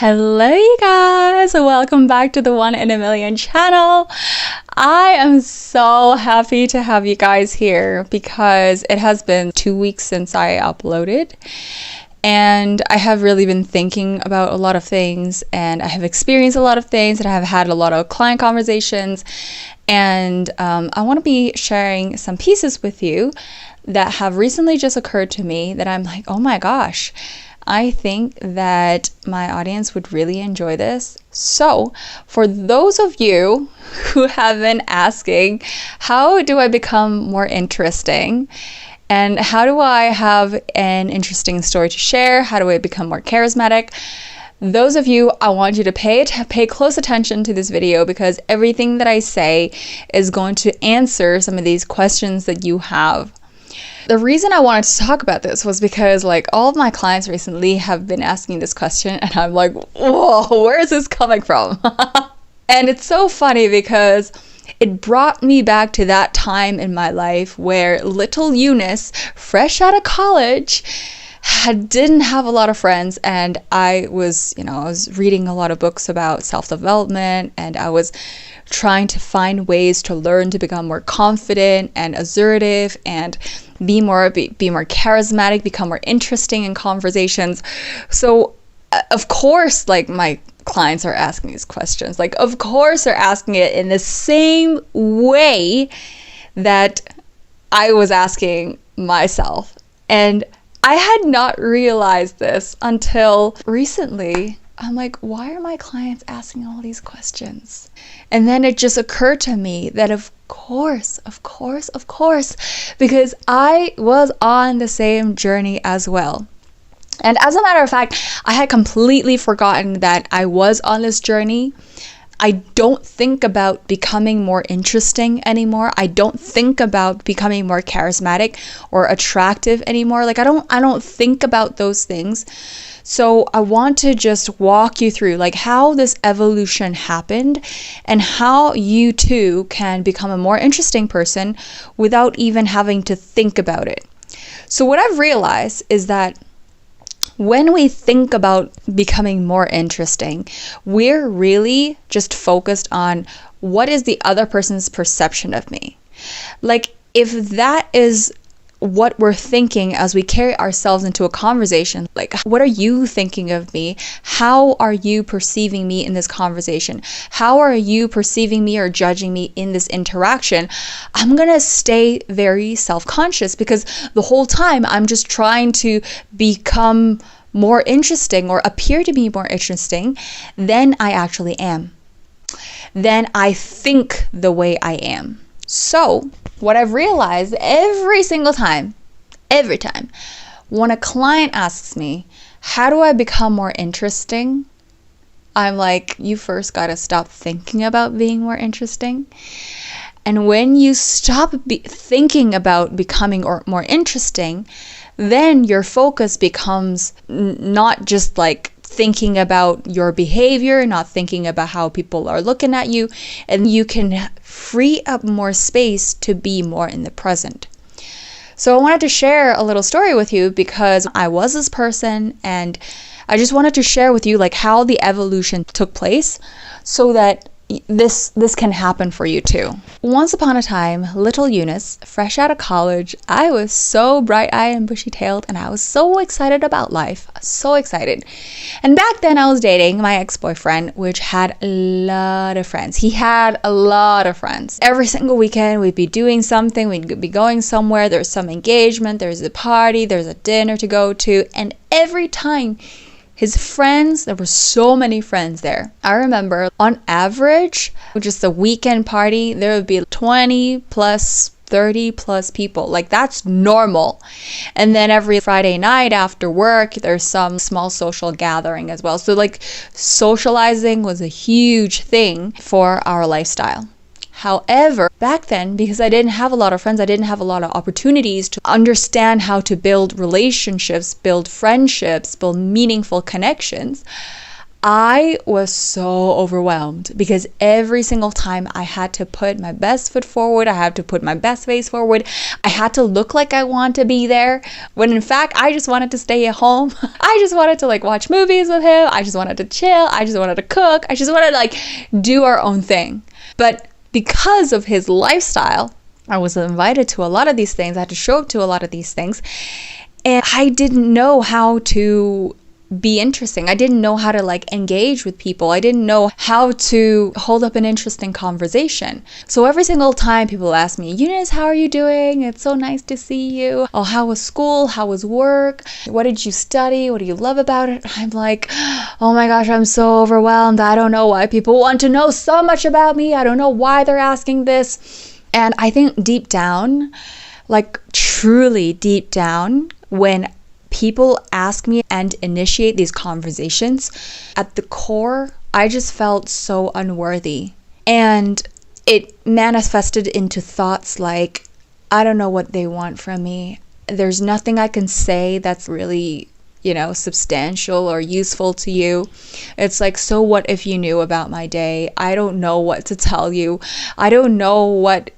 Hello you guys, welcome back to the 1 in a Million channel. I am so happy to have you guys here because it has been 2 weeks since I uploaded and I have really been thinking about a lot of things and I have experienced a lot of things and I have had a lot of client conversations and I want to be sharing some pieces with you that have recently just occurred to me that I'm like, oh my gosh, I think that my audience would really enjoy this. So for those of you who have been asking, how do I become more interesting? And how do I have an interesting story to share? How do I become more charismatic? Those of you, I want you to pay close attention to this video because everything that I say is going to answer some of these questions that you have. The reason I wanted to talk about this was because all of my clients recently have been asking this question and I'm like, whoa, where is this coming from? And it's so funny because it brought me back to that time in my life where little Eunice, fresh out of college, didn't have a lot of friends, and I was reading a lot of books about self-development, and I was trying to find ways to learn to become more confident and assertive and be more charismatic, become more interesting in conversations. So of course, my clients are asking these questions. Of course they're asking it in the same way that I was asking myself. And I had not realized this until recently. I'm like, why are my clients asking all these questions? And then it just occurred to me that of course, because I was on the same journey as well. And as a matter of fact, I had completely forgotten that I was on this journey. I don't think about becoming more interesting anymore. I don't think about becoming more charismatic or attractive anymore. I don't think about those things. So I want to just walk you through how this evolution happened and how you too can become a more interesting person without even having to think about it. So what I've realized is that when we think about becoming more interesting, we're really just focused on what is the other person's perception of me. If that is what we're thinking as we carry ourselves into a conversation, what are you thinking of me? How are you perceiving me in this conversation? How are you perceiving me or judging me in this interaction? I'm gonna stay very self-conscious because the whole time I'm just trying to become more interesting or appear to be more interesting than I actually am. Then I think the way I am. So what I've realized every time, when a client asks me, how do I become more interesting? I'm like, you first got to stop thinking about being more interesting. And when you stop thinking about becoming more interesting, then your focus becomes not just thinking about your behavior, not thinking about how people are looking at you, and you can free up more space to be more in the present. So I wanted to share a little story with you because I was this person and I just wanted to share with you how the evolution took place so that this can happen for you too. Once upon a time, little Eunice, fresh out of college, I was so bright-eyed and bushy-tailed and I was so excited about life. So excited. And back then I was dating my ex-boyfriend, which had a lot of friends. He had a lot of friends. Every single weekend we'd be doing something, we'd be going somewhere, there's some engagement, there's a party, there's a dinner to go to, and every time his friends, there were so many friends there. I remember on average, just a weekend party, there would be 20 plus 30 plus people. That's normal. And then every Friday night after work, there's some small social gathering as well. So socializing was a huge thing for our lifestyle. However, back then, because I didn't have a lot of friends, I didn't have a lot of opportunities to understand how to build relationships, build friendships, build meaningful connections, I was so overwhelmed because every single time I had to put my best foot forward, I had to put my best face forward, I had to look like I want to be there, when in fact I just wanted to stay at home. I just wanted to like watch movies with him, I just wanted to chill, I just wanted to cook, I just wanted to like do our own thing. But because of his lifestyle, I was invited to a lot of these things, I had to show up to a lot of these things, and I didn't know how to be interesting. I didn't know how to like engage with people. I didn't know how to hold up an interesting conversation. So every single time people ask me, Eunice, how are you doing? It's so nice to see you. Oh, how was school? How was work? What did you study? What do you love about it? I'm like, oh my gosh, I'm so overwhelmed. I don't know why people want to know so much about me. I don't know why they're asking this. And I think deep down, like truly deep down, when people ask me and initiate these conversations, at the core, I just felt so unworthy. And it manifested into thoughts like, I don't know what they want from me. There's nothing I can say that's really, substantial or useful to you. It's like, so what if you knew about my day? I don't know what to tell you. I don't know what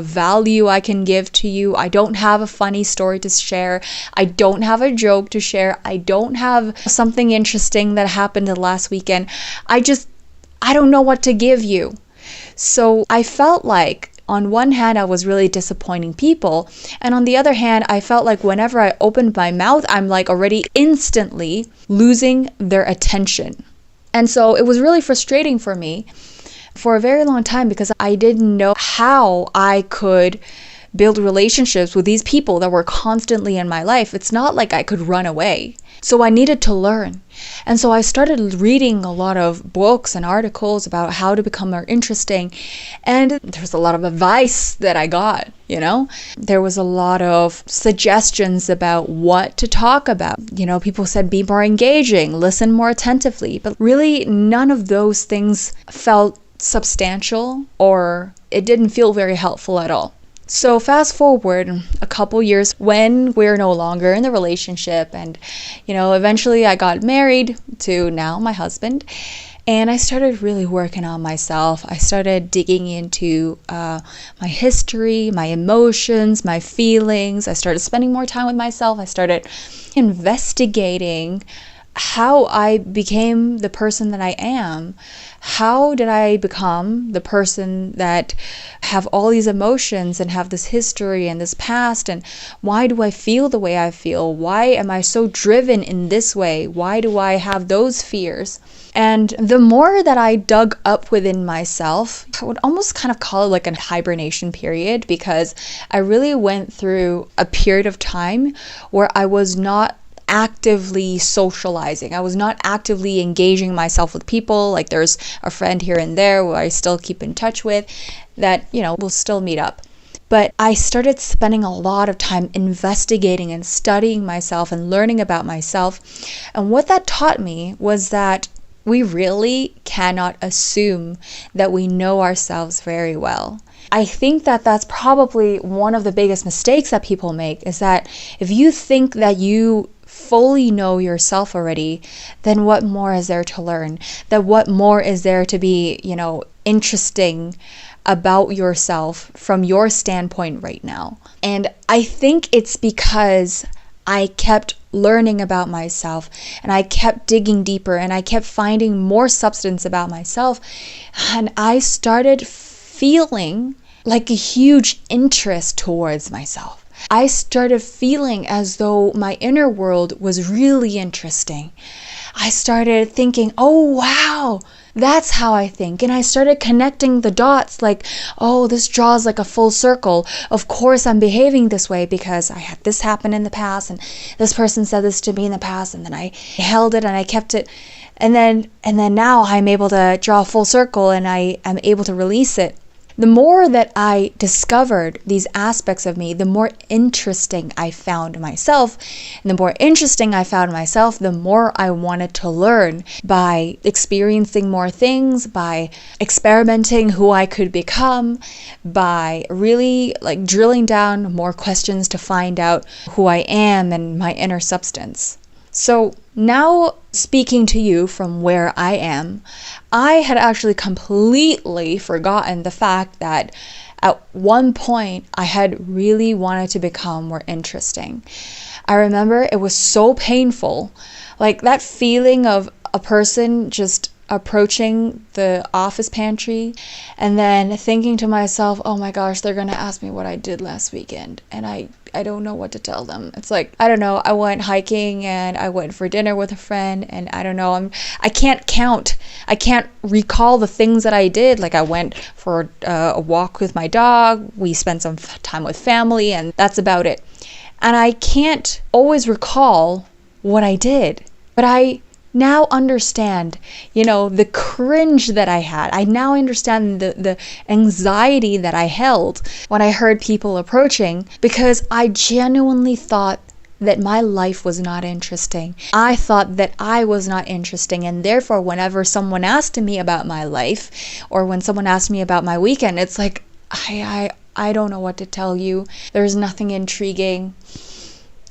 value I can give to you. I don't have a funny story to share. I don't have a joke to share. I don't have something interesting that happened the last weekend. I don't know what to give you. So I felt like on one hand, I was really disappointing people. And on the other hand, I felt like whenever I opened my mouth, I'm like already instantly losing their attention. And so it was really frustrating for me for a very long time because I didn't know how I could build relationships with these people that were constantly in my life. It's not like I could run away. So I needed to learn. And so I started reading a lot of books and articles about how to become more interesting. And there was a lot of advice that I got, There was a lot of suggestions about what to talk about. People said be more engaging, listen more attentively. But really none of those things felt substantial, or it didn't feel very helpful at all. So fast forward a couple years when we're no longer in the relationship, and eventually I got married to now my husband, and I started really working on myself. I started digging into my history, my emotions, my feelings. I started spending more time with myself. I started investigating how I became the person that I am. How did I become the person that have all these emotions and have this history and this past? And why do I feel the way I feel? Why am I so driven in this way? Why do I have those fears? And the more that I dug up within myself, I would almost kind of call it like a hibernation period, because I really went through a period of time where I was not actively socializing. I was not actively engaging myself with people. Like there's a friend here and there who I still keep in touch with that, we'll still meet up. But I started spending a lot of time investigating and studying myself and learning about myself. And what that taught me was that we really cannot assume that we know ourselves very well. I think that that's probably one of the biggest mistakes that people make, is that if you think that you fully know yourself already, then what more is there to learn? That what more is there to be, interesting about yourself from your standpoint right now? And I think it's because I kept learning about myself, and I kept digging deeper, and I kept finding more substance about myself, and I started feeling like a huge interest towards myself. I started feeling as though my inner world was really interesting. I started thinking, oh wow, that's how I think. And I started connecting the dots like, oh, this draws like a full circle. Of course I'm behaving this way because I had this happen in the past, and this person said this to me in the past, and then I held it and I kept it. And then now I'm able to draw a full circle, and I am able to release it. The more that I discovered these aspects of me, the more interesting I found myself. And the more interesting I found myself, the more I wanted to learn by experiencing more things, by experimenting who I could become, by really like drilling down more questions to find out who I am and my inner substance. So now, speaking to you from where I am, I had actually completely forgotten the fact that at one point I had really wanted to become more interesting. I remember it was so painful, like that feeling of a person just approaching the office pantry and then thinking to myself, oh my gosh, they're gonna ask me what I did last weekend, and I don't know what to tell them. It's like, I don't know, I went hiking and I went for dinner with a friend, and I don't know, I can't recall the things that I did. Like, I went for a walk with my dog, we spent some time with family, and that's about it. And I can't always recall what I did, but I now understand, the cringe that I had. I now understand the anxiety that I held when I heard people approaching, because I genuinely thought that my life was not interesting. I thought that I was not interesting, and therefore whenever someone asked me about my life, or when someone asked me about my weekend, it's like, I don't know what to tell you. There's nothing intriguing.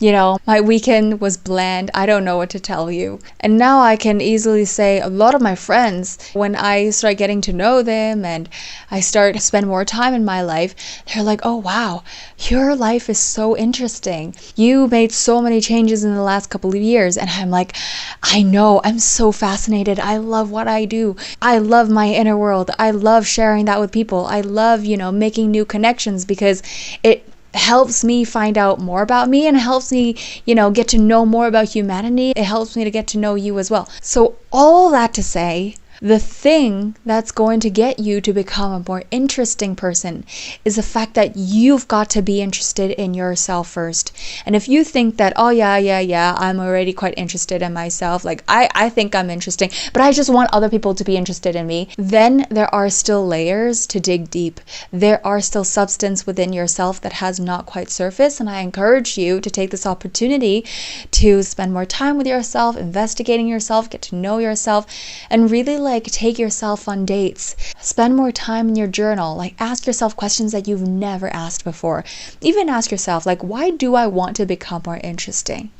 My weekend was bland. I don't know what to tell you. And now I can easily say a lot of my friends, when I start getting to know them and I start to spend more time in my life, they're like, oh wow, your life is so interesting. You made so many changes in the last couple of years. And I'm like, I know, I'm so fascinated. I love what I do. I love my inner world. I love sharing that with people. I love, making new connections, because it helps me find out more about me, and it helps me, get to know more about humanity. It helps me to get to know you as well. So all that to say, the thing that's going to get you to become a more interesting person is the fact that you've got to be interested in yourself first. And if you think that, oh yeah, I'm already quite interested in myself, like I think I'm interesting, but I just want other people to be interested in me, then there are still layers to dig deep. There are still substance within yourself that has not quite surfaced, and I encourage you to take this opportunity to spend more time with yourself, investigating yourself, get to know yourself, and really take yourself on dates. Spend more time in your journal. Ask yourself questions that you've never asked before. Even ask yourself, why do I want to become more interesting?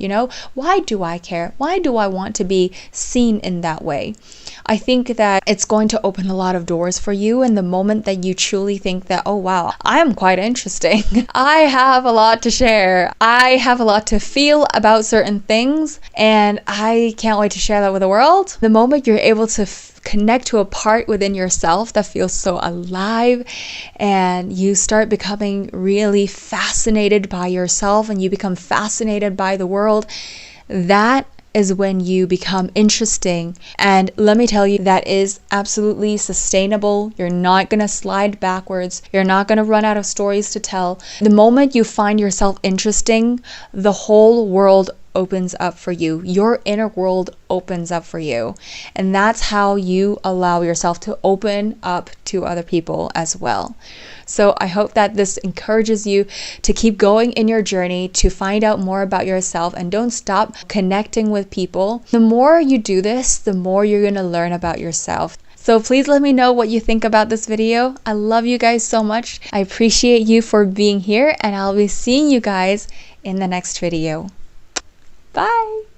Why do I care? Why do I want to be seen in that way? I think that it's going to open a lot of doors for you, and the moment that you truly think that, oh wow, I am quite interesting. I have a lot to share. I have a lot to feel about certain things, and I can't wait to share that with the world. The moment you're able to connect to a part within yourself that feels so alive, and you start becoming really fascinated by yourself, and you become fascinated by the world, that is when you become interesting. And let me tell you, that is absolutely sustainable. You're not going to slide backwards. You're not going to run out of stories to tell. The moment you find yourself interesting, the whole world opens up for you. Your inner world opens up for you. And that's how you allow yourself to open up to other people as well. So I hope that this encourages you to keep going in your journey, to find out more about yourself, and don't stop connecting with people. The more you do this, the more you're going to learn about yourself. So please let me know what you think about this video. I love you guys so much. I appreciate you for being here, and I'll be seeing you guys in the next video. Bye!